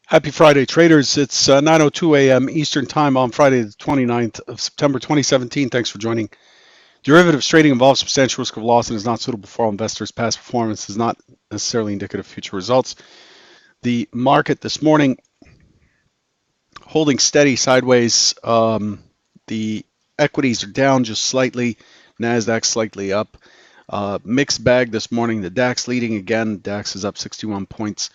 Happy Friday, traders. It's 9:02 a.m. Eastern Time on Friday, the 29th of September, 2017. Thanks for joining. Derivatives trading involves substantial risk of loss and is not suitable for all investors. Past performance is not necessarily indicative of future results. The market this morning holding steady sideways. The equities are down just slightly. Nasdaq slightly up. Mixed bag this morning. The DAX leading again. DAX is up 61 points.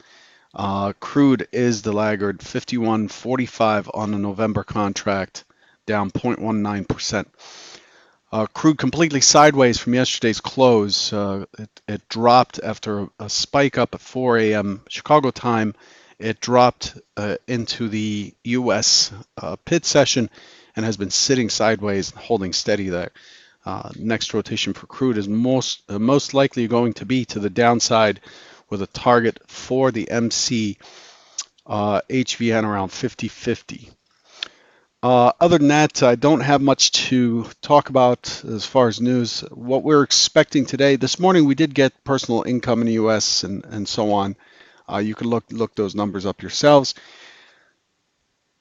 Crude is the laggard, 51.45 on the November contract, down 0.19%. Crude completely sideways from yesterday's close. It dropped after a spike up at 4 a.m. Chicago time. It dropped into the U.S. Pit session and has been sitting sideways and holding steady there. Next rotation for crude is most likely going to be to the downside, with a target for the MC HVN around 50.50. Other than that, I don't have much to talk about as far as news. What we're expecting today, this morning we did get personal income in the U.S. and so on. You can look those numbers up yourselves.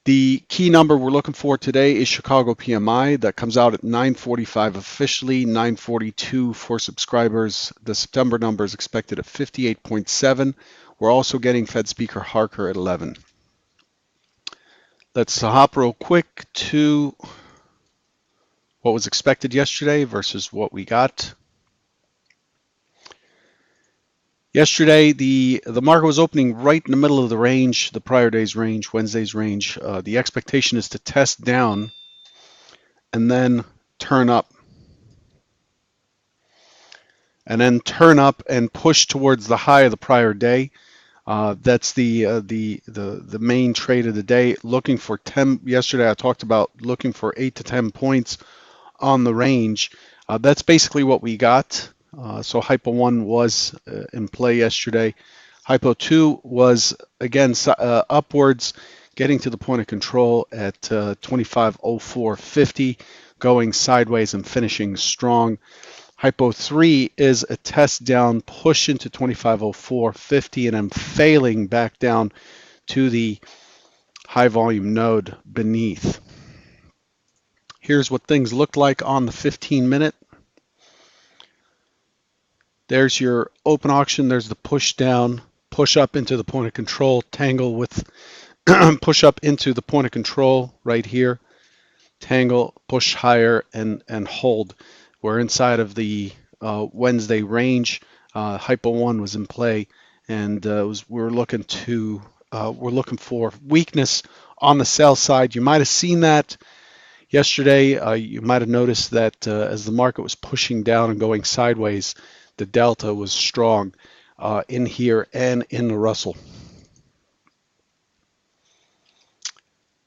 The key number we're looking for today is Chicago PMI. That comes out at 9:45 officially, 9:42 for subscribers. The September number is expected at 58.7. We're also getting Fed Speaker Harker at 11. Let's hop real quick to what was expected yesterday versus what we got. Yesterday, the market was opening right in the middle of the range, the prior day's range, Wednesday's range. The expectation is to test down and then turn up. And then turn up and push towards the high of the prior day. That's the main trade of the day. Looking for 10. Yesterday I talked about looking for 8 to 10 points on the range. That's basically what we got. So Hypo 1 was in play yesterday. Hypo 2 was again upwards, getting to the point of control at 25.0450, going sideways and finishing strong. Hypo 3 is a test down, push into 25.0450, and I'm failing back down to the high volume node beneath. Here's what things look like on the 15-minute. There's your open auction. There's the push down, push up into the point of control, tangle with push up into the point of control right here, tangle, push higher, and hold. We're inside of the Wednesday range. Hypo 1 was in play, and we're looking for weakness on the sell side. You might have seen that yesterday. You might have noticed that as the market was pushing down and going sideways, the delta was strong in here and in the Russell.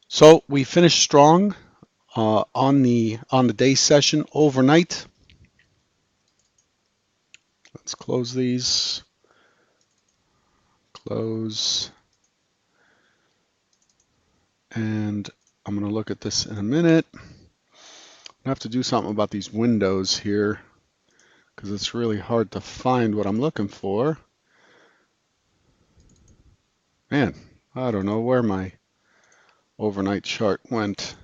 So we finished strong on the day session overnight. Let's close these. Close. And I'm going to look at this in a minute. I have to do something about these windows here because it's really hard to find what I'm looking for. Man, I don't know where my overnight chart went.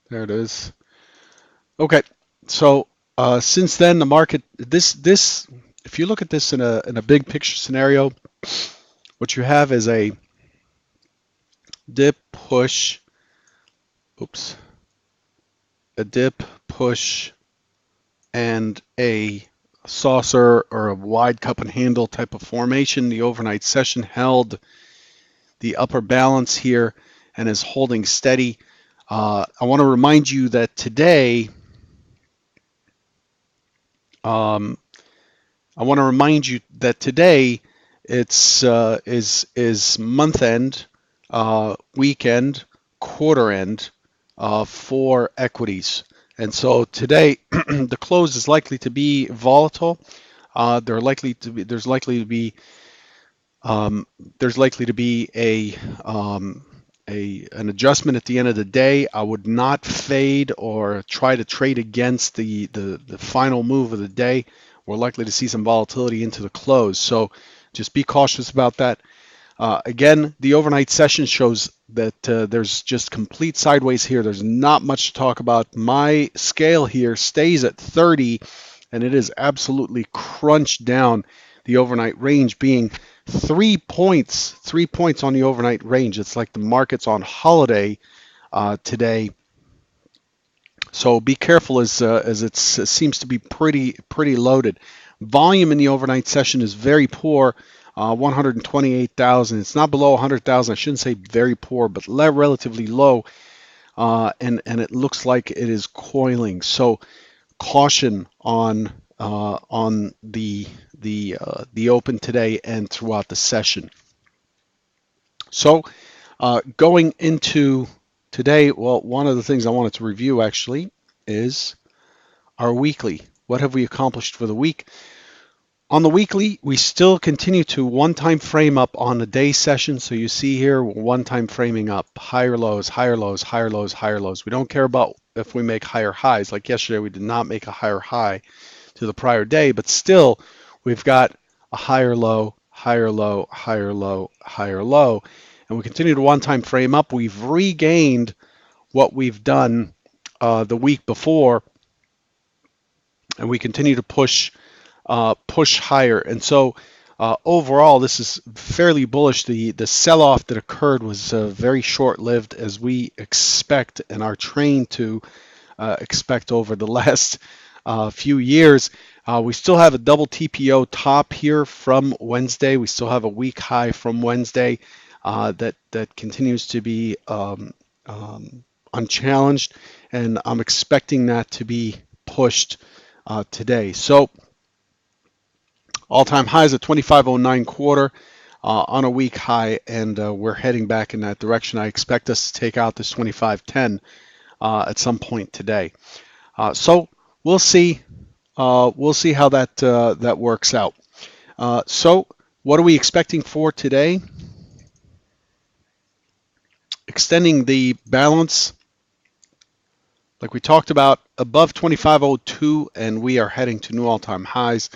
There it is. Okay, so since then the market, this if you look at this in a big picture scenario, what you have is a dip push, a dip push and a saucer or a wide cup and handle type of formation. The overnight session held the upper balance here and is holding steady. I want to remind you that today, it's is month end, weekend, quarter end for equities, and so today the close is likely to be volatile. There's likely to be an adjustment at the end of the day. I would not fade or try to trade against the final move of the day. We're likely to see some volatility into the close, so just be cautious about that. Again, the overnight session shows that there's just complete sideways here. There's not much to talk about. My scale here stays at 30, and it is absolutely crunched down. The overnight range being 3 points on the overnight range. It's like the market's on holiday today. So be careful as it seems to be pretty loaded. Volume in the overnight session is very poor, 128,000. It's not below 100,000. I shouldn't say very poor, but relatively low, and it looks like it is coiling. So caution on the open today and throughout the session. So going into today, well, one of the things I wanted to review actually is our weekly. What have we accomplished for the week? On the weekly, we still continue to one-time frame up on the day session. So you see here, one-time framing up, higher lows, higher lows, higher lows, higher lows. We don't care about if we make higher highs. Like yesterday, we did not make a higher high to the prior day, but still, we've got a higher low, higher low, higher low, higher low. And we continue to one-time frame up. We've regained what we've done the week before, and we continue to push higher. And so overall, this is fairly bullish. The sell-off that occurred was very short-lived, as we expect and are trained to expect over the last few years. We still have a double TPO top here from Wednesday. We still have a weak high from Wednesday that continues to be unchallenged, and I'm expecting that to be pushed today. So all-time highs at 25.09 quarter on a weak high, and we're heading back in that direction. I expect us to take out this 25.10 at some point today. So we'll see. We'll see how that works out. So what are we expecting for today? Extending the balance, like we talked about, above 25.02, and we are heading to new all-time highs.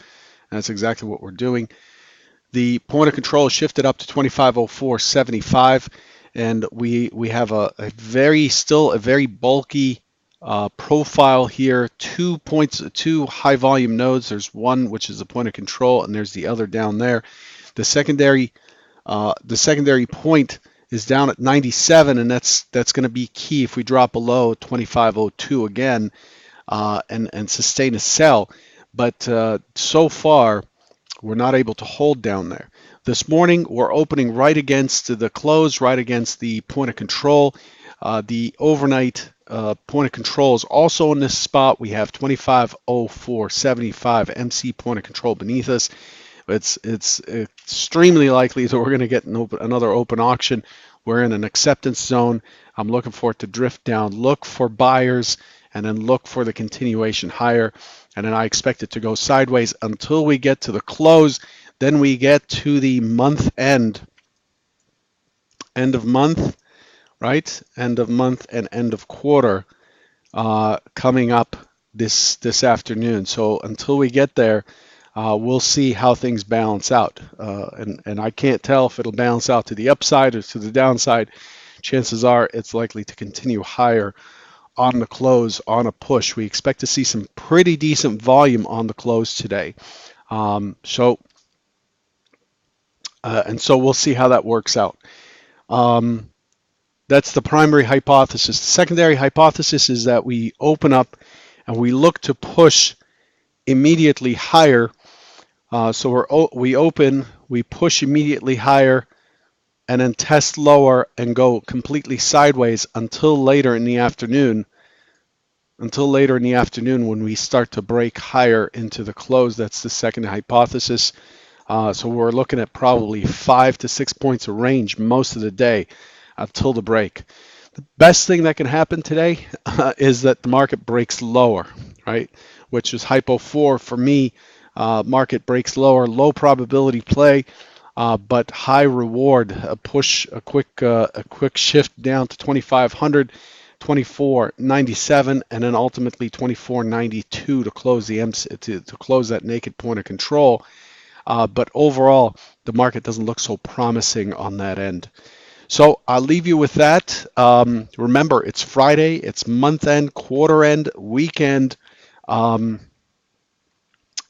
And that's exactly what we're doing. The point of control shifted up to 25.0475, and we have a very bulky profile here. 2 points, 2 high volume nodes. There's one which is the point of control, and there's the other down there. The secondary point is down at 97, and that's going to be key if we drop below 25.02 again and sustain a sell. But so far, we're not able to hold down there. This morning, we're opening right against the close, right against the point of control. The overnight point of control is also in this spot. We have 25.0475 MC point of control beneath us. It's extremely likely that we're going to get another open auction. We're in an acceptance zone. I'm looking for it to drift down. Look for buyers, and then look for the continuation higher. And then I expect it to go sideways until we get to the close. Then we get to the month end of month, right? End of month and end of quarter coming up this afternoon. So until we get there, we'll see how things balance out. And I can't tell if it'll balance out to the upside or to the downside. Chances are it's likely to continue higher on the close, on a push. We expect to see some pretty decent volume on the close today. So we'll see how that works out. That's the primary hypothesis. The secondary hypothesis is that we open up and we look to push immediately higher. So we open, we push immediately higher, and then test lower and go completely sideways until later in the afternoon. When we start to break higher into the close. That's the second hypothesis. So we're looking at probably 5 to 6 points of range most of the day until the break. The best thing that can happen today is that the market breaks lower, right? Which is hypo 4 for me. Market breaks lower, low probability play, but high reward. A quick shift down to 2,500, 24.97, and then ultimately 24.92 to close the to close that naked point of control. But overall, the market doesn't look so promising on that end. So I'll leave you with that. Remember, it's Friday, it's month end, quarter end, weekend, um,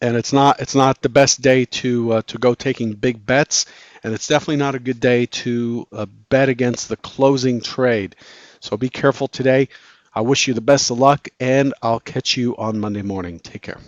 and it's not the best day to go taking big bets, and it's definitely not a good day to bet against the closing trade. So be careful today. I wish you the best of luck, and I'll catch you on Monday morning. Take care.